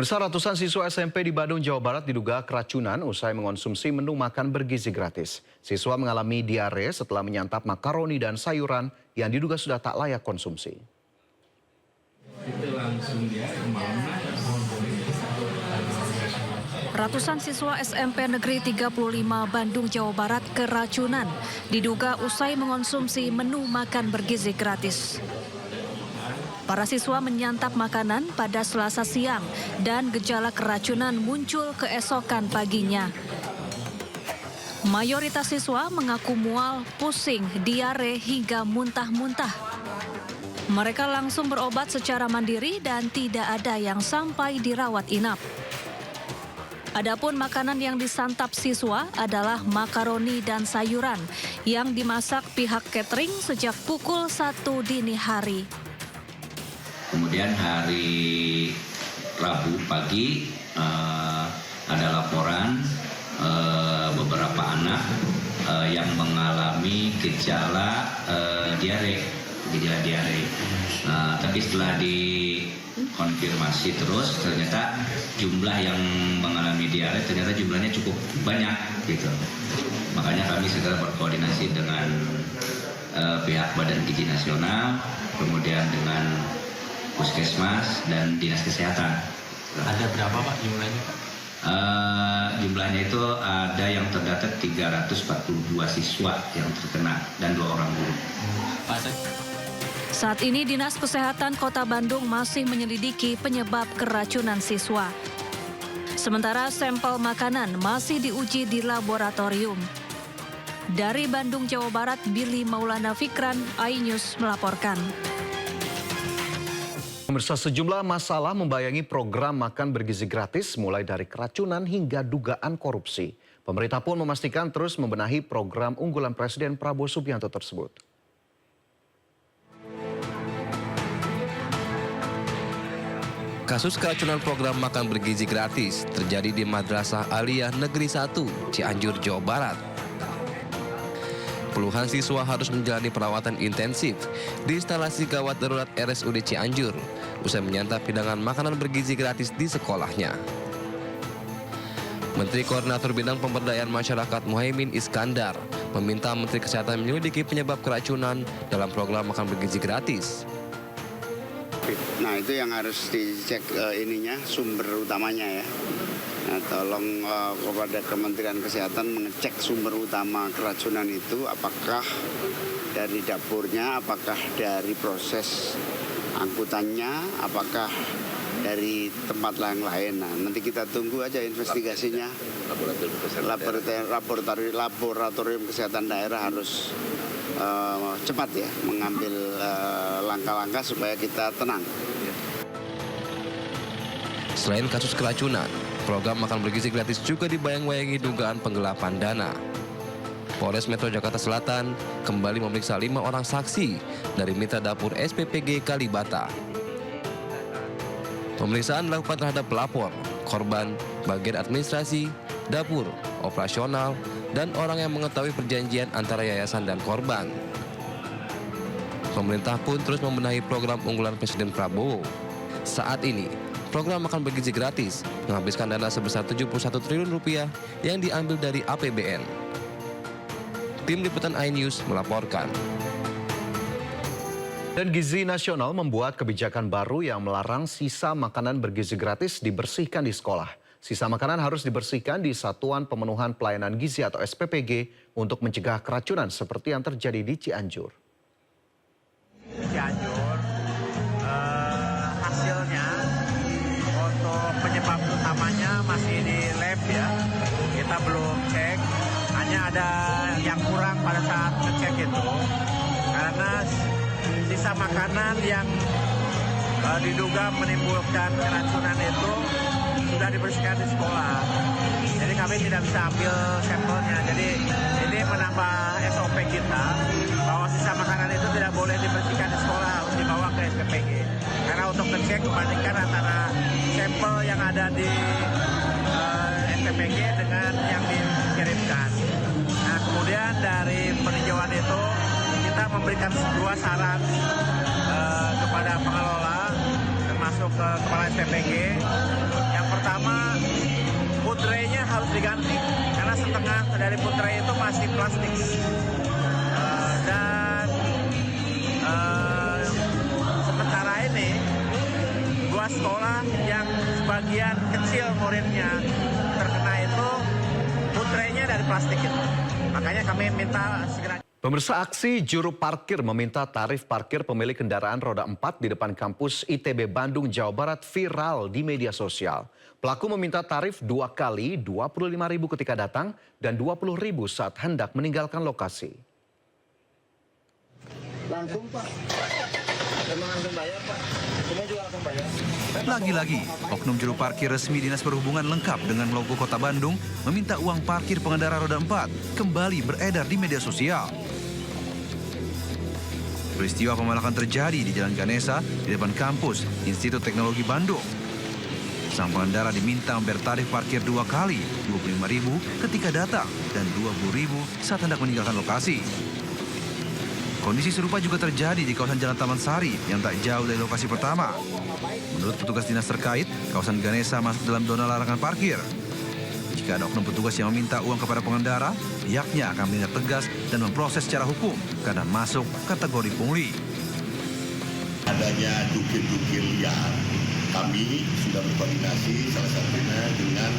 Pemirsa, ratusan siswa SMP di Bandung, Jawa Barat diduga keracunan usai mengonsumsi menu makan bergizi gratis. Siswa mengalami diare setelah menyantap makaroni dan sayuran yang diduga sudah tak layak konsumsi. Ratusan siswa SMP Negeri 35 Bandung, Jawa Barat keracunan diduga usai mengonsumsi menu makan bergizi gratis. Para siswa menyantap makanan pada Selasa siang dan gejala keracunan muncul keesokan paginya. Mayoritas siswa mengaku mual, pusing, diare hingga muntah-muntah. Mereka langsung berobat secara mandiri dan tidak ada yang sampai dirawat inap. Adapun makanan yang disantap siswa adalah makaroni dan sayuran yang dimasak pihak catering sejak pukul 1 dini hari. Kemudian hari Rabu pagi ada laporan beberapa anak yang mengalami gejala diare. Tapi setelah dikonfirmasi terus ternyata jumlah yang mengalami diare ternyata jumlahnya cukup banyak gitu. Makanya kami segera berkoordinasi dengan pihak Badan Gizi Nasional, kemudian dengan Puskesmas dan Dinas Kesehatan. Ada berapa Pak jumlahnya Pak? Jumlahnya itu ada yang terdata 342 siswa yang terkena dan 2 orang guru. Saat ini Dinas Kesehatan Kota Bandung masih menyelidiki penyebab keracunan siswa. Sementara sampel makanan masih diuji di laboratorium. Dari Bandung, Jawa Barat, Billy Maulana Fikran, iNews melaporkan. Pemirsa, sejumlah masalah membayangi program makan bergizi gratis mulai dari keracunan hingga dugaan korupsi. Pemerintah pun memastikan terus membenahi program unggulan Presiden Prabowo Subianto tersebut. Kasus keracunan program makan bergizi gratis terjadi di Madrasah Aliyah Negeri 1, Cianjur, Jawa Barat. Puluhan siswa harus menjalani perawatan intensif di instalasi gawat darurat RSUD Cianjur usai menyantap hidangan makanan bergizi gratis di sekolahnya. Menteri Koordinator Bidang Pemberdayaan Masyarakat Muhaimin Iskandar meminta Menteri Kesehatan menyelidiki penyebab keracunan dalam program makan bergizi gratis. Nah, itu yang harus dicek sumber utamanya ya. Nah, tolong kepada Kementerian Kesehatan mengecek sumber utama keracunan itu, apakah dari dapurnya, apakah dari proses angkutannya, apakah dari tempat lain. Nah, nanti kita tunggu aja investigasinya. Laboratorium Kesehatan Daerah harus cepat ya mengambil langkah-langkah supaya kita tenang. Selain kasus keracunan, program makan bergizi gratis juga dibayang-bayangi dugaan penggelapan dana. Polres Metro Jakarta Selatan kembali memeriksa 5 orang saksi dari mitra dapur SPPG Kalibata. Pemeriksaan dilakukan terhadap pelapor, korban, bagian administrasi, dapur, operasional, dan orang yang mengetahui perjanjian antara yayasan dan korban. Pemerintah pun terus membenahi program unggulan Presiden Prabowo. Saat ini, program makan bergizi gratis menghabiskan dana sebesar 71 triliun rupiah yang diambil dari APBN. Tim Liputan iNews melaporkan. Dan Gizi Nasional membuat kebijakan baru yang melarang sisa makanan bergizi gratis dibersihkan di sekolah. Sisa makanan harus dibersihkan di Satuan Pemenuhan Pelayanan Gizi atau SPPG untuk mencegah keracunan seperti yang terjadi di Cianjur. Cianjur, hasilnya untuk penyebab utamanya masih di lab ya. Kita belum cek, hanya ada yang kurang pada saat ngecek itu. Karena sisa makanan yang diduga menimbulkan keracunan itu sudah dibersihkan di sekolah. Jadi kami tidak bisa ambil sampelnya. Jadi ini menambah SOP kita bahwa sisa makanan itu tidak boleh dibersihkan di sekolah, harus dibawa ke SPPG. Karena untuk ngecek membandingkan antara sampel yang ada di SPPG dengan yang dikirimkan. Nah, kemudian dari peninjauan itu kita memberikan 2 saran kepada pengelola termasuk ke kepala SPPG. Yang diganti karena setengah dari putranya itu masih plastik. Dan sementara ini 2 sekolah yang sebagian kecil muridnya terkena itu putranya dari plastik itu. Makanya kami minta segera. Pemirsa, aksi juru parkir meminta tarif parkir pemilik kendaraan roda 4 di depan kampus ITB Bandung, Jawa Barat viral di media sosial. Pelaku meminta tarif 2 kali Rp25.000 ketika datang dan Rp20.000 saat hendak meninggalkan lokasi. Langsung Pak, memang langsung bayar Pak, semua juga langsung bayar. Lagi-lagi, oknum juru parkir resmi Dinas Perhubungan lengkap dengan logo Kota Bandung meminta uang parkir pengendara roda 4 kembali beredar di media sosial. Peristiwa pemalakan terjadi di Jalan Ganesha di depan kampus Institut Teknologi Bandung. Sang pengendara diminta membayar tarif parkir 2 kali, Rp25.000 ketika datang dan Rp20.000 saat hendak meninggalkan lokasi. Kondisi serupa juga terjadi di kawasan Jalan Taman Sari yang tak jauh dari lokasi pertama. Menurut petugas dinas terkait, kawasan Ganesha masuk dalam zona larangan parkir. Jika ada oknum petugas yang meminta uang kepada pengendara, pihaknya akan menindak tegas dan memproses secara hukum karena masuk kategori pungli. Adanya jukir-jukir liar, kami sudah berkoordinasi salah satunya dengan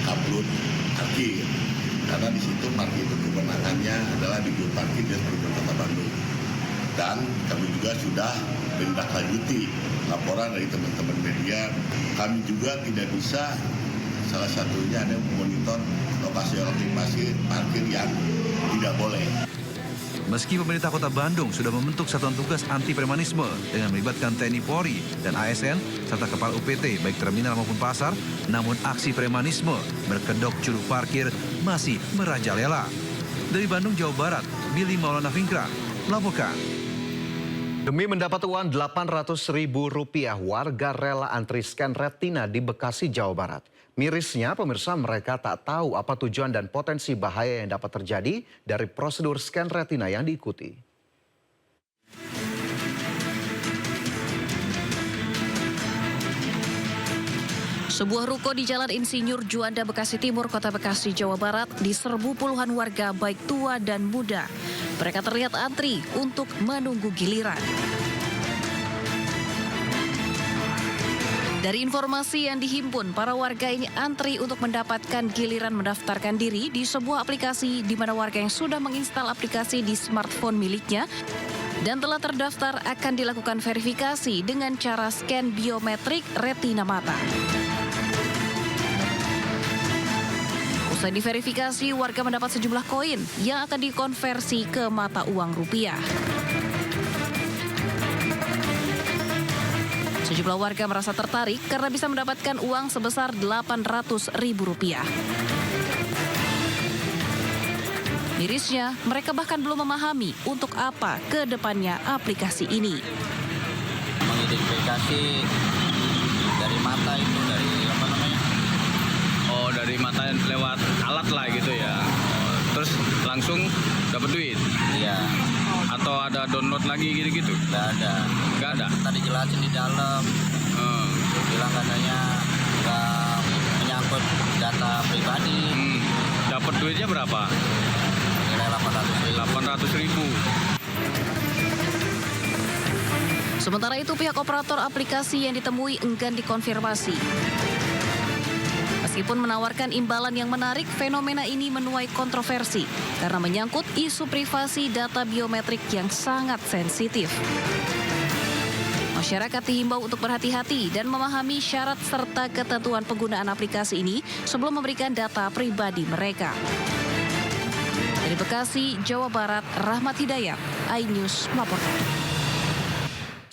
Kabrut Parkir. Karena di situ parkir itu kewenangannya adalah di juru parkir dan Perhubungan Kota Bandung. Dan kami juga sudah menindaklanjuti laporan dari teman-teman media. Kami juga tidak bisa, salah satunya ada memonitor lokasi parkir yang tidak boleh. Meski pemerintah Kota Bandung sudah membentuk satuan tugas anti premanisme dengan melibatkan TNI Polri dan ASN serta kepala UPT baik terminal maupun pasar, namun aksi premanisme berkedok juru parkir masih merajalela. Dari Bandung, Jawa Barat, Billy Maulana Fingkra melaporkan. Demi mendapat uang Rp800.000, warga rela antri scan retina di Bekasi, Jawa Barat. Mirisnya, pemirsa, mereka tak tahu apa tujuan dan potensi bahaya yang dapat terjadi dari prosedur scan retina yang diikuti. Sebuah ruko di Jalan Insinyur Juanda, Bekasi Timur, Kota Bekasi, Jawa Barat diserbu puluhan warga baik tua dan muda. Mereka terlihat antri untuk menunggu giliran. Dari informasi yang dihimpun, para warga ini antri untuk mendapatkan giliran mendaftarkan diri di sebuah aplikasi di mana warga yang sudah menginstal aplikasi di smartphone miliknya dan telah terdaftar akan dilakukan verifikasi dengan cara scan biometrik retina mata. Usai diverifikasi, warga mendapat sejumlah koin yang akan dikonversi ke mata uang rupiah. Sejumlah warga merasa tertarik karena bisa mendapatkan uang sebesar Rp800.000. Mirisnya, mereka bahkan belum memahami untuk apa ke depannya aplikasi ini. Mengidentifikasi dari mata itu, dari apa namanya? Oh, dari mata yang lewat alat lah gitu ya. Terus langsung dapat duit? Iya. Atau ada download lagi gitu-gitu? Nggak ada. Nggak ada? Tadi jelasin di dalam. Bilang katanya nggak menyangkut data pribadi. Dapat duitnya berapa? Nilai Rp800.000. Sementara itu, pihak operator aplikasi yang ditemui enggan dikonfirmasi. Meskipun menawarkan imbalan yang menarik, fenomena ini menuai kontroversi karena menyangkut isu privasi data biometrik yang sangat sensitif. Masyarakat dihimbau untuk berhati-hati dan memahami syarat serta ketentuan penggunaan aplikasi ini sebelum memberikan data pribadi mereka. Dari Bekasi, Jawa Barat, Rahmat Hidayat, iNews melaporkan.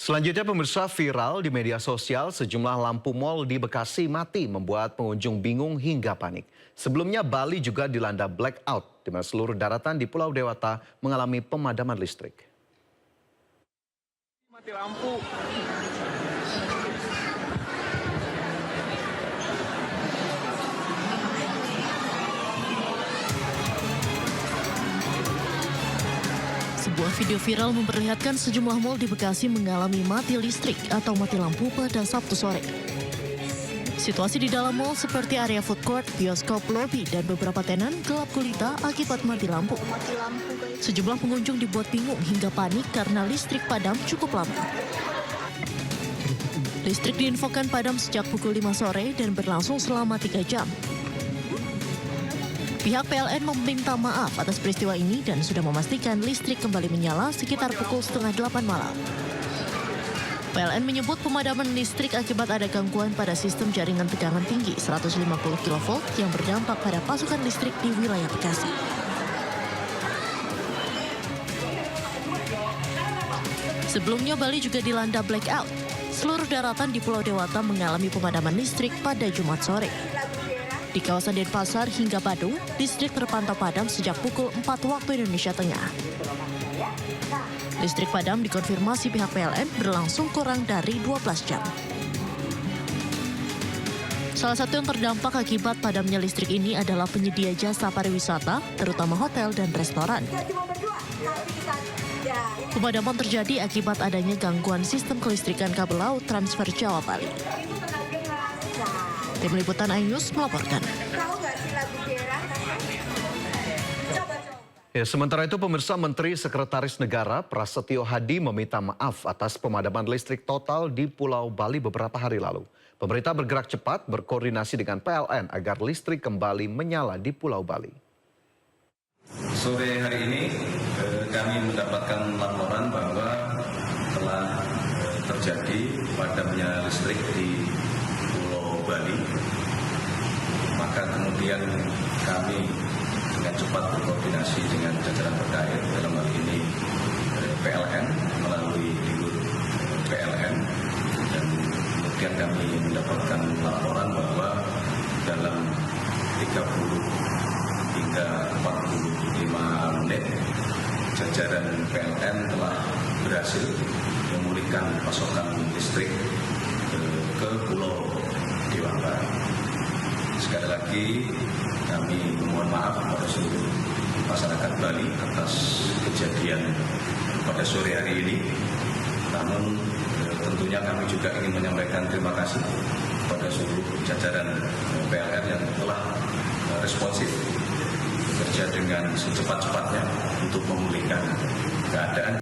Selanjutnya, pemirsa, viral di media sosial sejumlah lampu mal di Bekasi mati membuat pengunjung bingung hingga panik. Sebelumnya, Bali juga dilanda blackout di mana seluruh daratan di Pulau Dewata mengalami pemadaman listrik. Mati lampu. Sebuah video viral memperlihatkan sejumlah mal di Bekasi mengalami mati listrik atau mati lampu pada Sabtu sore. Situasi di dalam mal seperti area food court, bioskop, lobi, dan beberapa tenan gelap gulita akibat mati lampu. Sejumlah pengunjung dibuat bingung hingga panik karena listrik padam cukup lama. Listrik diinfokan padam sejak pukul 5 sore dan berlangsung selama 3 jam. Pihak PLN meminta maaf atas peristiwa ini dan sudah memastikan listrik kembali menyala sekitar pukul 7:30 malam. PLN menyebut pemadaman listrik akibat ada gangguan pada sistem jaringan tegangan tinggi 150 kV yang berdampak pada pasokan listrik di wilayah Bekasi. Sebelumnya Bali juga dilanda blackout. Seluruh daratan di Pulau Dewata mengalami pemadaman listrik pada Jumat sore. Di kawasan Denpasar hingga Badung, listrik terpantau padam sejak pukul 4 waktu Indonesia Tengah. Listrik padam dikonfirmasi pihak PLN berlangsung kurang dari 12 jam. Salah satu yang terdampak akibat padamnya listrik ini adalah penyedia jasa pariwisata, terutama hotel dan restoran. Pemadaman terjadi akibat adanya gangguan sistem kelistrikan kabel laut transfer Jawa Bali. Tim Liputan iNews melaporkan. Ya, sementara itu pemirsa, Menteri Sekretaris Negara Prasetyo Hadi meminta maaf atas pemadaman listrik total di Pulau Bali beberapa hari lalu. Pemerintah bergerak cepat berkoordinasi dengan PLN agar listrik kembali menyala di Pulau Bali. Sore hari ini kami mendapatkan laporan bahwa telah terjadi padamnya listrik di Pulau Bali. Maka kemudian kami dengan cepat berkoordinasi dengan jajaran terkait, dalam hal ini PLN melalui Dirut PLN, dan kemudian kami mendapatkan laporan bahwa dalam 30 hingga 45 menit jajaran PLN telah berhasil memulihkan pasokan listrik ke Pulau Dewata. Sekali lagi kami mohon maaf kepada seluruh masyarakat Bali atas kejadian pada sore hari ini. Namun tentunya kami juga ingin menyampaikan terima kasih kepada seluruh jajaran PLN yang telah responsif bekerja dengan secepat-cepatnya untuk memulihkan keadaan.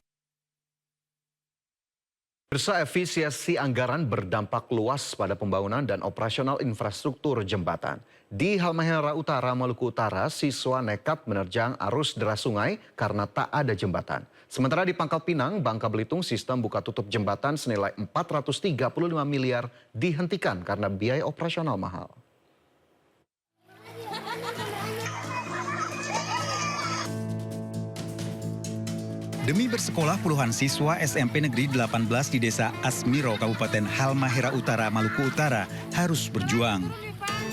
Efisiensi anggaran berdampak luas pada pembangunan dan operasional infrastruktur jembatan. Di Halmahera Utara, Maluku Utara, siswa nekat menerjang arus deras sungai karena tak ada jembatan. Sementara di Pangkal Pinang, Bangka Belitung, sistem buka tutup jembatan senilai 435 miliar dihentikan karena biaya operasional mahal. Demi bersekolah, puluhan siswa SMP Negeri 18 di Desa Asmiro, Kabupaten Halmahera Utara, Maluku Utara harus berjuang.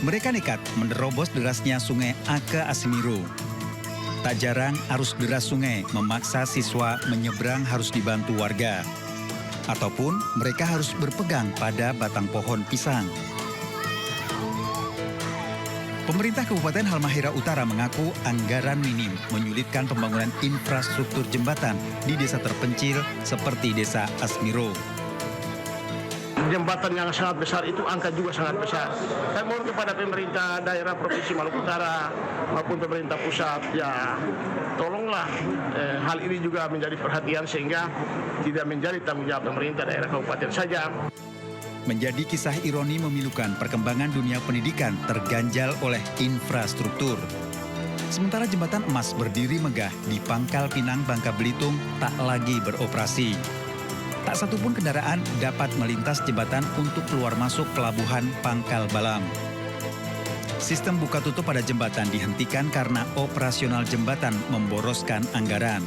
Mereka nekat menerobos derasnya sungai Aka Asmiro. Tak jarang arus deras sungai memaksa siswa menyeberang harus dibantu warga. Ataupun mereka harus berpegang pada batang pohon pisang. Pemerintah Kabupaten Halmahera Utara mengaku anggaran minim menyulitkan pembangunan infrastruktur jembatan di desa terpencil seperti Desa Asmiro. Jembatan yang sangat besar itu angka juga sangat besar. Saya mohon kepada pemerintah daerah Provinsi Maluku Utara maupun pemerintah pusat, ya tolonglah hal ini juga menjadi perhatian sehingga tidak menjadi tanggung jawab pemerintah daerah kabupaten saja. Menjadi kisah ironi memilukan, perkembangan dunia pendidikan terganjal oleh infrastruktur. Sementara jembatan emas berdiri megah di Pangkal Pinang, Bangka Belitung tak lagi beroperasi. Tak satupun kendaraan dapat melintas jembatan untuk keluar masuk pelabuhan Pangkal Balam. Sistem buka tutup pada jembatan dihentikan karena operasional jembatan memboroskan anggaran.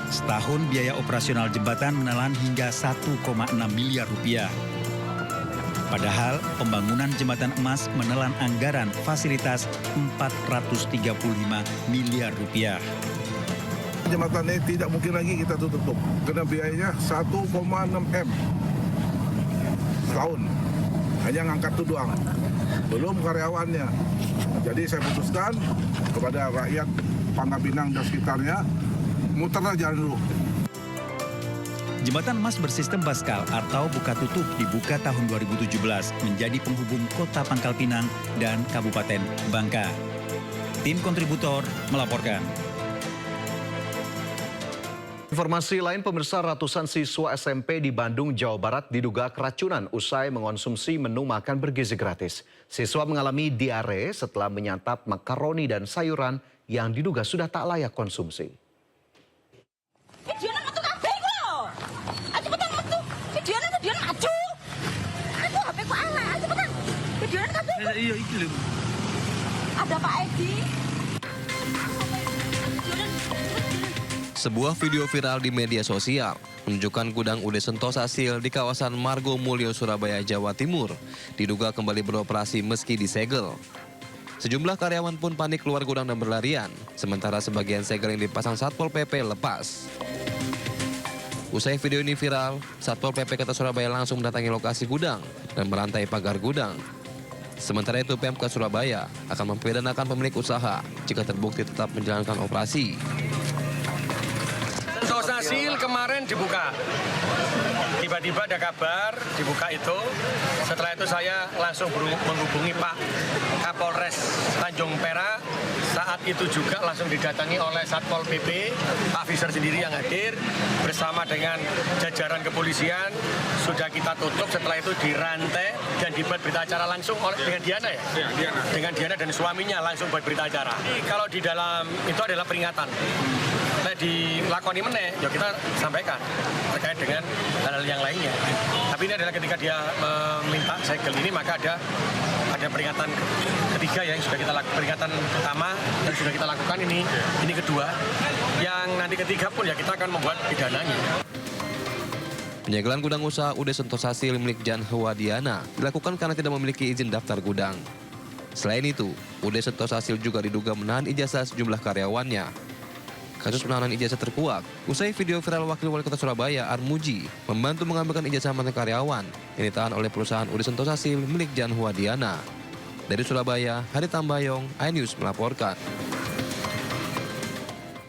Setahun biaya operasional jembatan menelan hingga 1,6 miliar rupiah. Padahal pembangunan jembatan emas menelan anggaran fasilitas 435 miliar rupiah. Jembatan ini tidak mungkin lagi kita tutup, karena biayanya 1,6 M setahun. Hanya ngangkat itu doang, belum karyawannya. Jadi saya putuskan kepada rakyat Pangkal Pinang dan sekitarnya, muterlah jalan dulu. Jembatan emas bersistem Baskal atau buka tutup dibuka tahun 2017 menjadi penghubung Kota Pangkal Pinang dan Kabupaten Bangka. Tim kontributor melaporkan. Informasi lain, pemirsa, ratusan siswa SMP di Bandung, Jawa Barat diduga keracunan usai mengonsumsi menu makan bergizi gratis. Siswa mengalami diare setelah menyantap makaroni dan sayuran yang diduga sudah tak layak konsumsi. Ada Pak Edi. Sebuah video viral di media sosial menunjukkan gudang UD Sentosa Sil di kawasan Margo Mulyo, Surabaya, Jawa Timur diduga kembali beroperasi meski disegel. Sejumlah karyawan pun panik keluar gudang dan berlarian, sementara sebagian segel yang dipasang Satpol PP lepas. Usai video ini viral, Satpol PP Kota Surabaya langsung mendatangi lokasi gudang dan merantai pagar gudang. Sementara itu, Pemkab Surabaya akan mempidanakan pemilik usaha jika terbukti tetap menjalankan operasi. Sentosa Sil kemarin dibuka. Tiba-tiba ada kabar dibuka itu. Setelah itu saya langsung menghubungi Pak Kapolres Tanjung Perak. Saat itu juga langsung didatangi oleh Satpol PP, Pak Fisher sendiri yang hadir bersama dengan jajaran kepolisian. Sudah kita tutup, setelah itu dirantai dan dibuat berita acara langsung dengan Diana ya? Diana. Dengan Diana dan suaminya langsung buat berita acara. Kalau di dalam itu adalah peringatan. Nah, dilakoni meneh, ya kita sampaikan terkait dengan hal-hal yang lainnya. Tapi ini adalah ketika dia meminta segel ini, maka ada peringatan ketiga yang sudah kita lakukan, peringatan pertama yang sudah kita lakukan ini kedua. Yang nanti ketiga pun ya kita akan membuat pidananya. Penyegelan gudang usaha UD Sentosa Sil milik Jan Hewadiana dilakukan karena tidak memiliki izin daftar gudang. Selain itu, UD Sentosa Sil juga diduga menahan ijazah sejumlah karyawannya. Kasus penahanan ijazah terkuak usai video viral Wakil Wali Kota Surabaya Armuji membantu mengambilkan ijazah mantan karyawan yang ditahan oleh perusahaan UD Sentosa Sil milik Jan Hewadiana. Dari Surabaya, Hari Tambayong, iNews melaporkan.